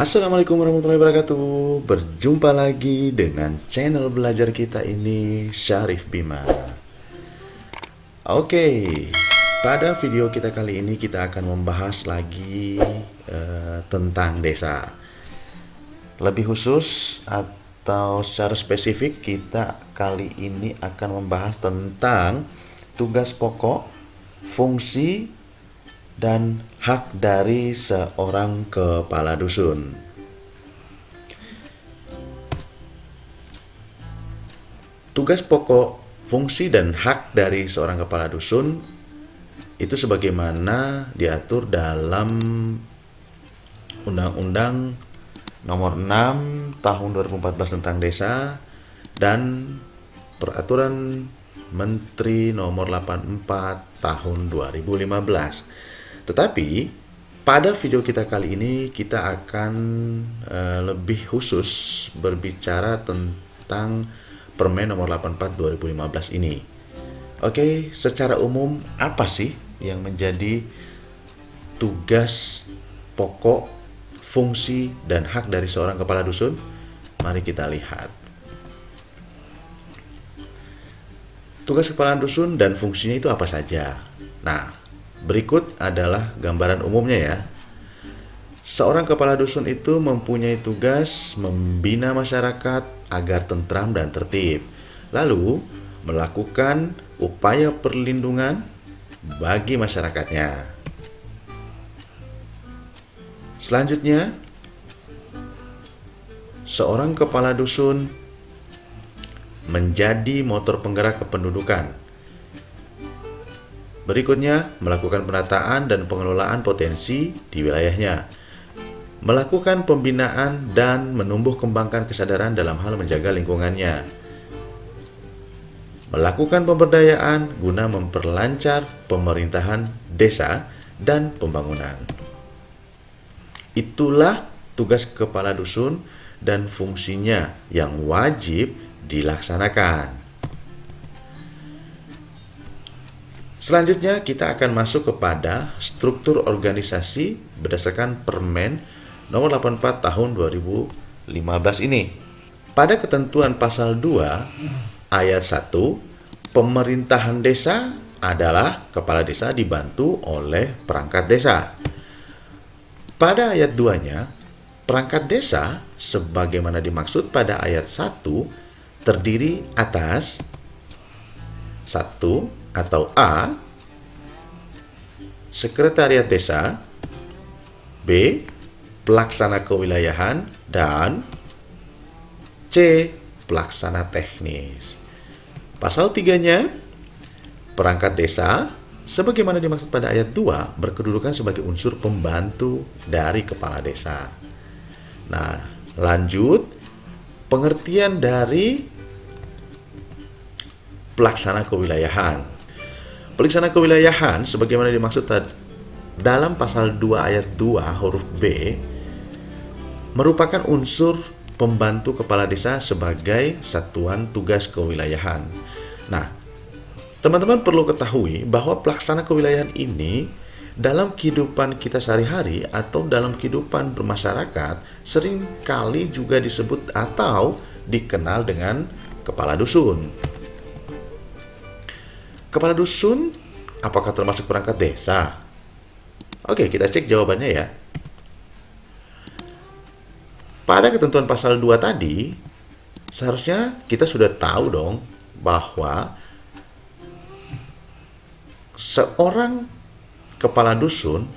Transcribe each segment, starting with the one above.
Assalamualaikum warahmatullahi wabarakatuh. Berjumpa lagi dengan channel belajar kita ini, Syarif Bima. Oke, pada video kita kali ini kita akan membahas lagi tentang desa. Lebih khusus atau secara spesifik kita kali ini akan membahas tentang tugas pokok, fungsi, dan hak dari seorang kepala dusun. Tugas pokok, fungsi, dan hak dari seorang kepala dusun itu sebagaimana diatur dalam Undang-Undang Nomor 6 Tahun 2014 tentang Desa dan Peraturan Menteri Nomor 84 Tahun 2015. Tetapi pada video kita kali ini kita akan lebih khusus berbicara tentang Permen Nomor 84 2015 ini. Oke, secara umum apa sih yang menjadi tugas pokok, fungsi, dan hak dari seorang kepala dusun? Mari kita lihat. Tugas kepala dusun dan fungsinya itu apa saja? Nah, berikut adalah gambaran umumnya ya. Seorang kepala dusun itu mempunyai tugas membina masyarakat agar tentram dan tertib, lalu melakukan upaya perlindungan bagi masyarakatnya. Selanjutnya, seorang kepala dusun menjadi motor penggerak kependudukan. Berikutnya, melakukan penataan dan pengelolaan potensi di wilayahnya, melakukan pembinaan dan menumbuh kembangkan kesadaran dalam hal menjaga lingkungannya, melakukan pemberdayaan guna memperlancar pemerintahan desa dan pembangunan. Itulah tugas kepala dusun dan fungsinya yang wajib dilaksanakan. Selanjutnya kita akan masuk kepada struktur organisasi berdasarkan Permen Nomor 84 Tahun 2015 ini. Pada ketentuan pasal 2 ayat 1, pemerintahan desa adalah kepala desa dibantu oleh perangkat desa. Pada ayat 2-nya, perangkat desa sebagaimana dimaksud pada ayat 1 terdiri atas 1 atau A, sekretariat desa, B, pelaksana kewilayahan, dan C, pelaksana teknis. Pasal 3-nya, perangkat desa sebagaimana dimaksud pada ayat 2 berkedudukan sebagai unsur pembantu dari kepala desa. Nah, lanjut pengertian dari pelaksana kewilayahan. Pelaksana kewilayahan sebagaimana dimaksud dalam pasal 2 ayat 2 huruf B merupakan unsur pembantu kepala desa sebagai satuan tugas kewilayahan. Nah, teman-teman perlu ketahui bahwa pelaksana kewilayahan ini dalam kehidupan kita sehari-hari atau dalam kehidupan bermasyarakat seringkali juga disebut atau dikenal dengan kepala dusun. Kepala dusun apakah termasuk perangkat desa? Oke, kita cek jawabannya ya. Pada ketentuan pasal 2 tadi, seharusnya kita sudah tahu dong bahwa seorang kepala dusun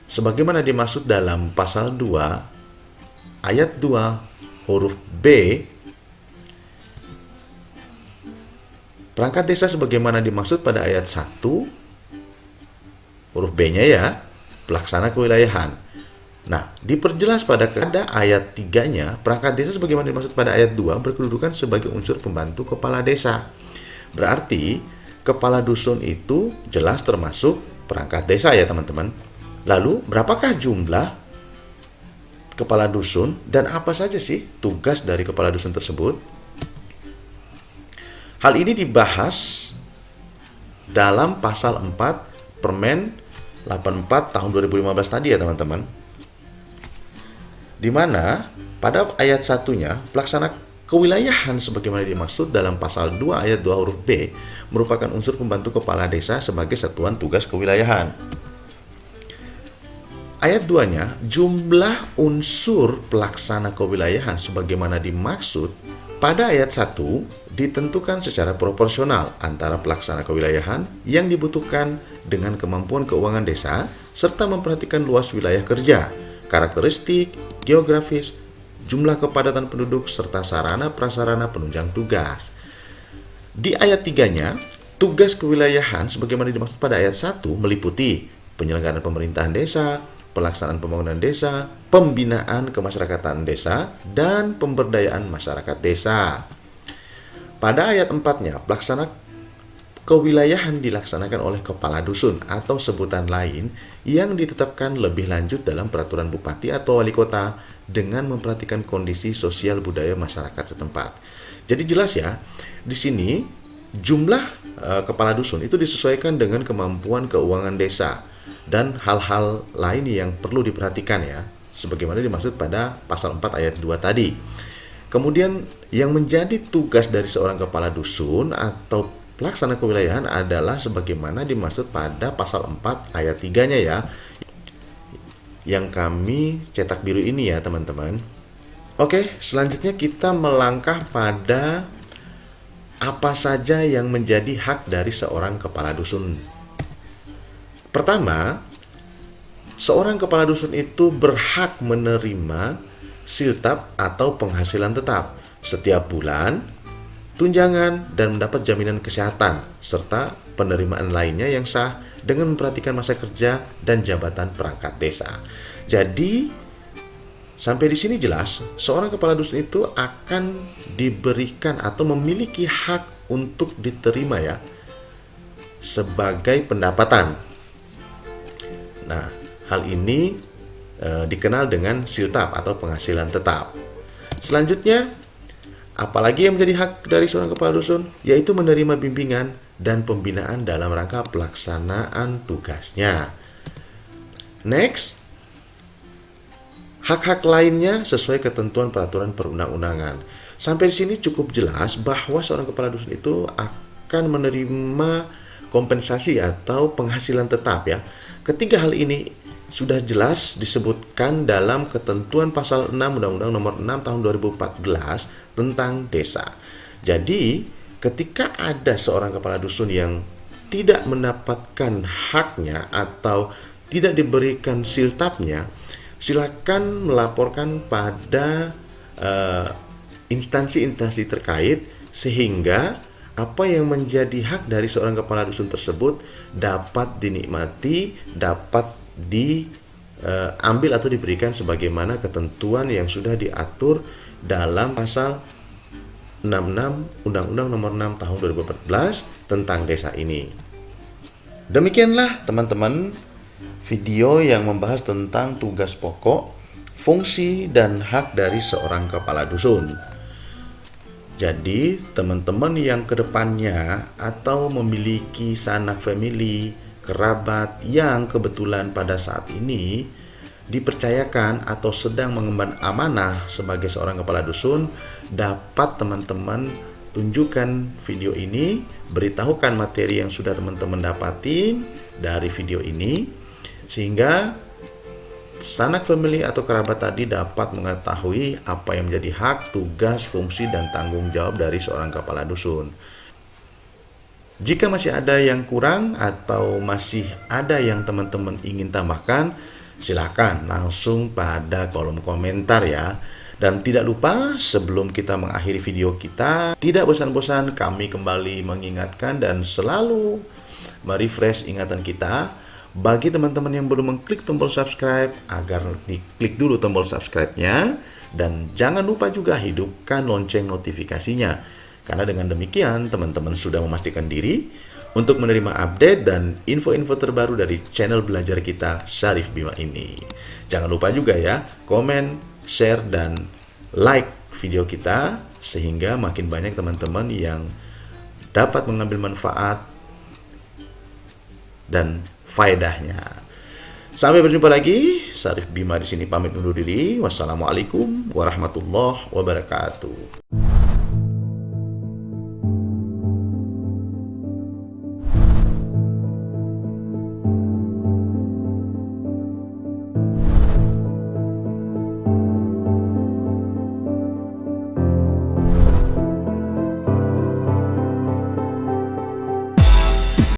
sebagaimana dimaksud dalam pasal 2 ayat 2 huruf B, perangkat desa sebagaimana dimaksud pada ayat 1 huruf B-nya ya, pelaksana kewilayahan. Nah, diperjelas pada ayat 3-nya, perangkat desa sebagaimana dimaksud pada ayat 2 berkedudukan sebagai unsur pembantu kepala desa. Berarti, kepala dusun itu jelas termasuk perangkat desa ya teman-teman. Lalu, berapakah jumlah kepala dusun dan apa saja sih tugas dari kepala dusun tersebut? Hal ini dibahas dalam pasal 4 Permen 84 tahun 2015 tadi ya teman-teman. di mana pada ayat satunya pelaksana kewilayahan sebagaimana dimaksud dalam pasal 2 ayat 2 huruf B merupakan unsur pembantu kepala desa sebagai satuan tugas kewilayahan. Ayat 2-nya, jumlah unsur pelaksana kewilayahan sebagaimana dimaksud pada ayat 1 ditentukan secara proporsional antara pelaksana kewilayahan yang dibutuhkan dengan kemampuan keuangan desa serta memperhatikan luas wilayah kerja, karakteristik, geografis, jumlah kepadatan penduduk, serta sarana prasarana penunjang tugas. Di ayat 3-nya, tugas kewilayahan sebagaimana dimaksud pada ayat 1 meliputi penyelenggaraan pemerintahan desa, pelaksanaan pembangunan desa, pembinaan kemasyarakatan desa, dan pemberdayaan masyarakat desa. Pada ayat 4-nya, pelaksana kewilayahan dilaksanakan oleh kepala dusun atau sebutan lain yang ditetapkan lebih lanjut dalam peraturan bupati atau wali kota dengan memperhatikan kondisi sosial budaya masyarakat setempat. Jadi jelas ya, di sini jumlah kepala dusun itu disesuaikan dengan kemampuan keuangan desa dan hal-hal lain yang perlu diperhatikan ya, sebagaimana dimaksud pada pasal 4 ayat 2 tadi. Kemudian yang menjadi tugas dari seorang kepala dusun atau pelaksana kewilayahan adalah sebagaimana dimaksud pada pasal 4 ayat 3-nya ya, yang kami cetak biru ini ya teman-teman. Oke, selanjutnya kita melangkah pada apa saja yang menjadi hak dari seorang kepala dusun. Pertama, seorang kepala dusun itu berhak menerima siltap atau penghasilan tetap setiap bulan, tunjangan, dan mendapat jaminan kesehatan, serta penerimaan lainnya yang sah dengan memperhatikan masa kerja dan jabatan perangkat desa. Jadi, sampai di sini jelas, seorang kepala dusun itu akan diberikan atau memiliki hak untuk diterima ya, sebagai pendapatan. Nah, hal ini dikenal dengan siltap atau penghasilan tetap. Selanjutnya, apalagi yang menjadi hak dari seorang kepala dusun, yaitu menerima bimbingan dan pembinaan dalam rangka pelaksanaan tugasnya. Next, hak-hak lainnya sesuai ketentuan peraturan perundang-undangan. Sampai di sini cukup jelas bahwa seorang kepala dusun itu akan menerima kompensasi atau penghasilan tetap ya. Ketiga hal ini sudah jelas disebutkan dalam ketentuan pasal 6 Undang-Undang Nomor 6 Tahun 2014 tentang desa. Jadi, ketika ada seorang kepala dusun yang tidak mendapatkan haknya atau tidak diberikan siltapnya, silakan melaporkan pada instansi-instansi terkait sehingga apa yang menjadi hak dari seorang kepala dusun tersebut dapat dinikmati, dapat diambil atau diberikan sebagaimana ketentuan yang sudah diatur dalam pasal 66 Undang-Undang Nomor 6 Tahun 2014 tentang desa ini. Demikianlah teman-teman video yang membahas tentang tugas pokok, fungsi, dan hak dari seorang kepala dusun. Jadi teman-teman yang kedepannya atau memiliki sanak famili, kerabat yang kebetulan pada saat ini dipercayakan atau sedang mengemban amanah sebagai seorang kepala dusun, dapat teman-teman tunjukkan video ini, beritahukan materi yang sudah teman-teman dapatin dari video ini, sehingga sanak famili atau kerabat tadi dapat mengetahui apa yang menjadi hak, tugas, fungsi, dan tanggung jawab dari seorang kepala dusun. Jika masih ada yang kurang atau masih ada yang teman-teman ingin tambahkan, silakan langsung pada kolom komentar ya. Dan tidak lupa, sebelum kita mengakhiri video kita, tidak bosan-bosan kami kembali mengingatkan dan selalu merefresh ingatan kita. Bagi teman-teman yang belum mengklik tombol subscribe, agar diklik dulu tombol subscribe-nya. Dan jangan lupa juga hidupkan lonceng notifikasinya. Karena dengan demikian, teman-teman sudah memastikan diri untuk menerima update dan info-info terbaru dari channel belajar kita, Syarif Bima ini. Jangan lupa juga ya, komen, share, dan like video kita, sehingga makin banyak teman-teman yang dapat mengambil manfaat dan faedahnya. Sampai berjumpa lagi. Syarif Bima di sini pamit undur diri. Wassalamualaikum warahmatullahi wabarakatuh.